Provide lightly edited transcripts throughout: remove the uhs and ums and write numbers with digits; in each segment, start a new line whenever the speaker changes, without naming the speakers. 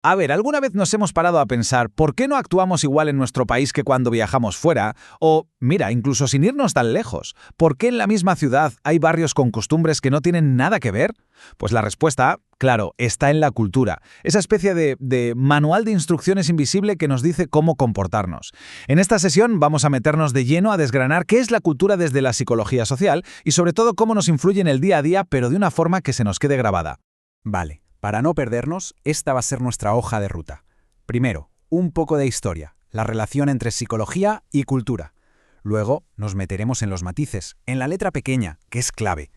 A ver, ¿alguna vez nos hemos parado a pensar por qué no actuamos igual en nuestro país que cuando viajamos fuera? O, mira, incluso sin irnos tan lejos, ¿por qué en la misma ciudad hay barrios con costumbres que no tienen nada que ver? Pues la respuesta, claro, está en la cultura, esa especie de manual de instrucciones invisible que nos dice cómo comportarnos. En esta sesión vamos a meternos de lleno a desgranar qué es la cultura desde la psicología social y sobre todo cómo nos influye en el día a día, pero de una forma que se nos quede grabada.
Vale, para no perdernos, esta va a ser nuestra hoja de ruta. Primero, un poco de historia, la relación entre psicología y cultura. Luego, nos meteremos en los matices, en la letra pequeña, que es clave.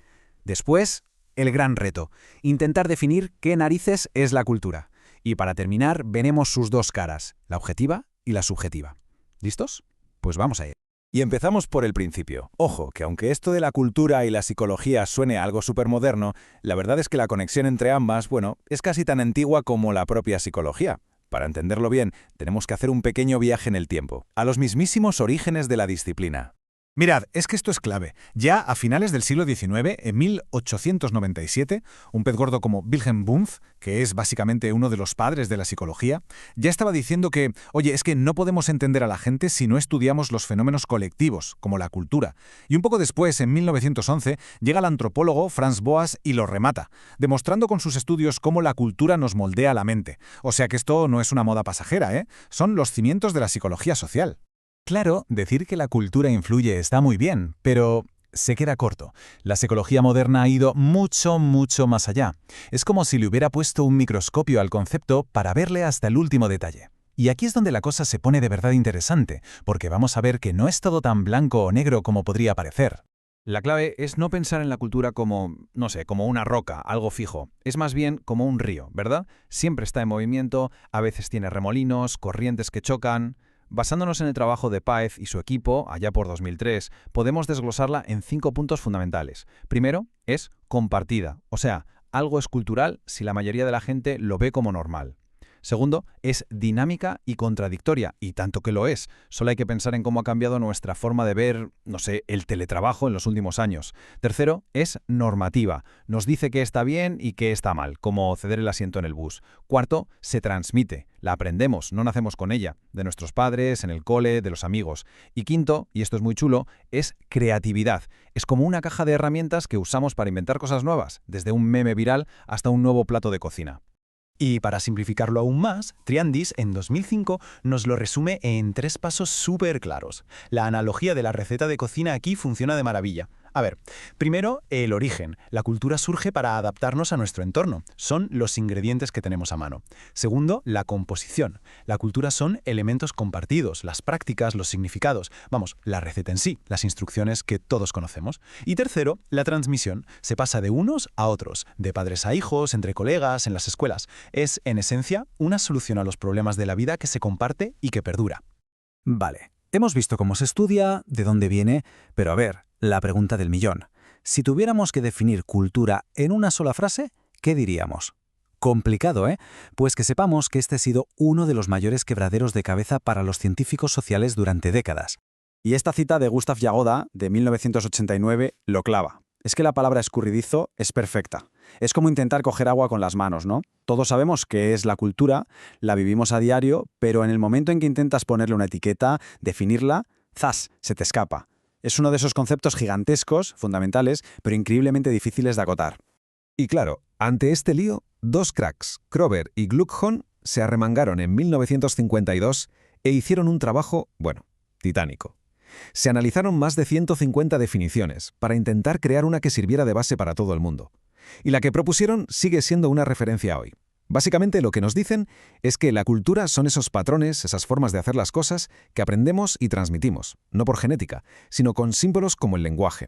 Después, el gran reto, intentar definir qué narices es la cultura. Y para terminar, veremos sus dos caras, la objetiva y la subjetiva. ¿Listos? Pues vamos a ello.
Y empezamos por el principio. Ojo, que aunque esto de la cultura y la psicología suene algo supermoderno, la verdad es que la conexión entre ambas, bueno, es casi tan antigua como la propia psicología. Para entenderlo bien, tenemos que hacer un pequeño viaje en el tiempo, a los mismísimos orígenes de la disciplina.
Mirad, es que esto es clave. Ya a finales del siglo XIX, en 1897, un pez gordo como Wilhelm Wundt, que es básicamente uno de los padres de la psicología, ya estaba diciendo que, oye, es que no podemos entender a la gente si no estudiamos los fenómenos colectivos, como la cultura. Y un poco después, en 1911, llega el antropólogo Franz Boas y lo remata, demostrando con sus estudios cómo la cultura nos moldea la mente. O sea que esto no es una moda pasajera, ¿eh? Son los cimientos de la psicología social.
Claro, decir que la cultura influye está muy bien, pero se queda corto. La psicología moderna ha ido mucho, mucho más allá. Es como si le hubiera puesto un microscopio al concepto para verle hasta el último detalle. Y aquí es donde la cosa se pone de verdad interesante, porque vamos a ver que no es todo tan blanco o negro como podría parecer.
La clave es no pensar en la cultura como, no sé, como una roca, algo fijo. Es más bien como un río, ¿verdad? Siempre está en movimiento, a veces tiene remolinos, corrientes que chocan. Basándonos en el trabajo de Páez y su equipo, allá por 2003, podemos desglosarla en 5 puntos fundamentales. Primero, es compartida, o sea, algo es cultural si la mayoría de la gente lo ve como normal. Segundo, es dinámica y contradictoria, y tanto que lo es. Solo hay que pensar en cómo ha cambiado nuestra forma de ver, no sé, el teletrabajo en los últimos años. Tercero, es normativa. Nos dice qué está bien y qué está mal, como ceder el asiento en el bus. Cuarto, se transmite. La aprendemos, no nacemos con ella, de nuestros padres, en el cole, de los amigos. Y quinto, y esto es muy chulo, es creatividad. Es como una caja de herramientas que usamos para inventar cosas nuevas, desde un meme viral hasta un nuevo plato de cocina.
Y para simplificarlo aún más, Triandis, en 2005, nos lo resume en 3 pasos súper claros. La analogía de la receta de cocina aquí funciona de maravilla. A ver, primero, el origen. La cultura surge para adaptarnos a nuestro entorno. Son los ingredientes que tenemos a mano. Segundo, la composición. La cultura son elementos compartidos, las prácticas, los significados. Vamos, la receta en sí, las instrucciones que todos conocemos. Y tercero, la transmisión. Se pasa de unos a otros, de padres a hijos, entre colegas, en las escuelas. Es, en esencia, una solución a los problemas de la vida que se comparte y que perdura.
Vale, hemos visto cómo se estudia, de dónde viene, pero a ver, la pregunta del millón. Si tuviéramos que definir cultura en una sola frase, ¿qué diríamos? Complicado, ¿eh? Pues que sepamos que este ha sido uno de los mayores quebraderos de cabeza para los científicos sociales durante décadas.
Y esta cita de Gustav Jagoda, de 1989, lo clava. Es que la palabra escurridizo es perfecta. Es como intentar coger agua con las manos, ¿no? Todos sabemos qué es la cultura, la vivimos a diario, pero en el momento en que intentas ponerle una etiqueta, definirla, ¡zas!, se te escapa. Es uno de esos conceptos gigantescos, fundamentales, pero increíblemente difíciles de acotar.
Y claro, ante este lío, 2 cracks, Kroeber y Gluckhorn, se arremangaron en 1952 e hicieron un trabajo, bueno, titánico. Se analizaron más de 150 definiciones para intentar crear una que sirviera de base para todo el mundo. Y la que propusieron sigue siendo una referencia hoy. Básicamente lo que nos dicen es que la cultura son esos patrones, esas formas de hacer las cosas que aprendemos y transmitimos, no por genética, sino con símbolos como el lenguaje.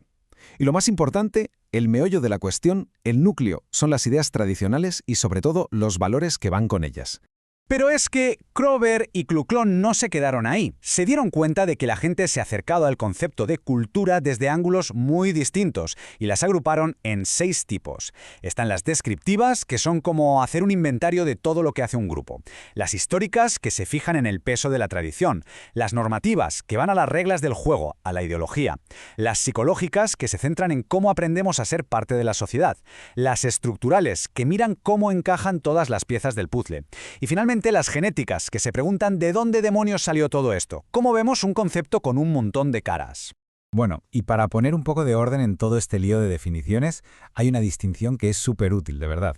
Y lo más importante, el meollo de la cuestión, el núcleo, son las ideas tradicionales y sobre todo los valores que van con ellas.
Pero es que Kroeber y Kluklon no se quedaron ahí. Se dieron cuenta de que la gente se acercaba al concepto de cultura desde ángulos muy distintos y las agruparon en 6 tipos. Están las descriptivas, que son como hacer un inventario de todo lo que hace un grupo. Las históricas, que se fijan en el peso de la tradición. Las normativas, que van a las reglas del juego, a la ideología. Las psicológicas, que se centran en cómo aprendemos a ser parte de la sociedad. Las estructurales, que miran cómo encajan todas las piezas del puzzle. Y finalmente, las genéticas, que se preguntan de dónde demonios salió todo esto. Como vemos, un concepto con un montón de caras.
Bueno, y para poner un poco de orden en todo este lío de definiciones, hay una distinción que es súper útil, de verdad.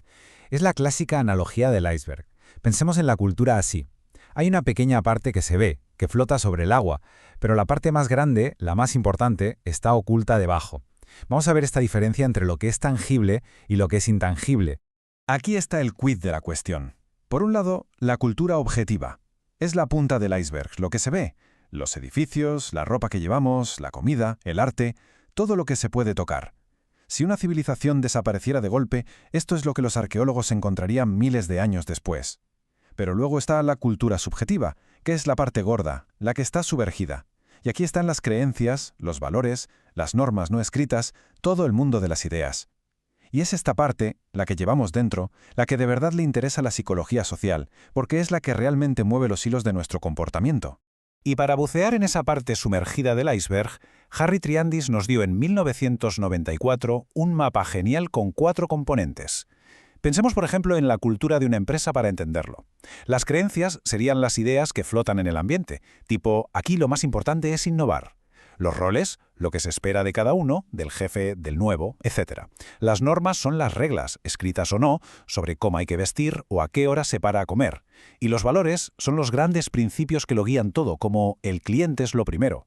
Es la clásica analogía del iceberg. Pensemos en la cultura así. Hay una pequeña parte que se ve, que flota sobre el agua, pero la parte más grande, la más importante, está oculta debajo. Vamos a ver esta diferencia entre lo que es tangible y lo que es intangible.
Aquí está el quid de la cuestión. Por un lado, la cultura objetiva. Es la punta del iceberg, lo que se ve. Los edificios, la ropa que llevamos, la comida, el arte, todo lo que se puede tocar. Si una civilización desapareciera de golpe, esto es lo que los arqueólogos encontrarían miles de años después. Pero luego está la cultura subjetiva, que es la parte gorda, la que está sumergida. Y aquí están las creencias, los valores, las normas no escritas, todo el mundo de las ideas. Y es esta parte, la que llevamos dentro, la que de verdad le interesa a la psicología social, porque es la que realmente mueve los hilos de nuestro comportamiento.
Y para bucear en esa parte sumergida del iceberg, Harry Triandis nos dio en 1994 un mapa genial con 4 componentes. Pensemos, por ejemplo, en la cultura de una empresa para entenderlo. Las creencias serían las ideas que flotan en el ambiente, tipo, aquí lo más importante es innovar. Los roles, lo que se espera de cada uno, del jefe, del nuevo, etc. Las normas son las reglas, escritas o no, sobre cómo hay que vestir o a qué hora se para a comer. Y los valores son los grandes principios que lo guían todo, como el cliente es lo primero.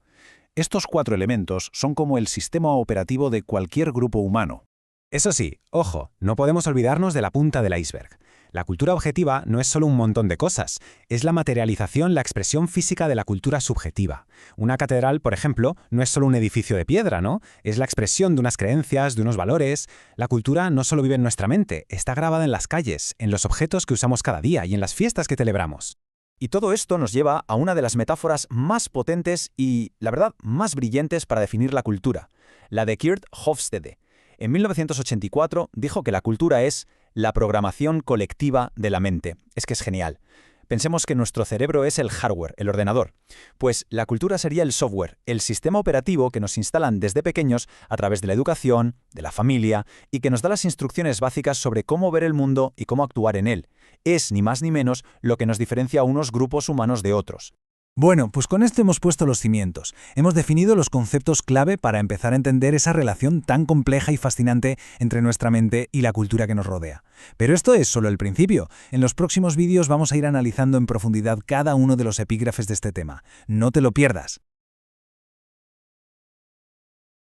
Estos 4 elementos son como el sistema operativo de cualquier grupo humano.
Eso sí, ojo, no podemos olvidarnos de la punta del iceberg. La cultura objetiva no es solo un montón de cosas, es la materialización, la expresión física de la cultura subjetiva. Una catedral, por ejemplo, no es solo un edificio de piedra, ¿no? Es la expresión de unas creencias, de unos valores. La cultura no solo vive en nuestra mente, está grabada en las calles, en los objetos que usamos cada día y en las fiestas que celebramos.
Y todo esto nos lleva a una de las metáforas más potentes y, la verdad, más brillantes para definir la cultura, la de Kurt Hofstede. En 1984 dijo que la cultura es la programación colectiva de la mente. Es que es genial. Pensemos que nuestro cerebro es el hardware, el ordenador. Pues la cultura sería el software, el sistema operativo que nos instalan desde pequeños a través de la educación, de la familia, y que nos da las instrucciones básicas sobre cómo ver el mundo y cómo actuar en él. Es, ni más ni menos, lo que nos diferencia a unos grupos humanos de otros.
Bueno, pues con esto hemos puesto los cimientos. Hemos definido los conceptos clave para empezar a entender esa relación tan compleja y fascinante entre nuestra mente y la cultura que nos rodea. Pero esto es solo el principio. En los próximos vídeos vamos a ir analizando en profundidad cada uno de los epígrafes de este tema. No te lo pierdas.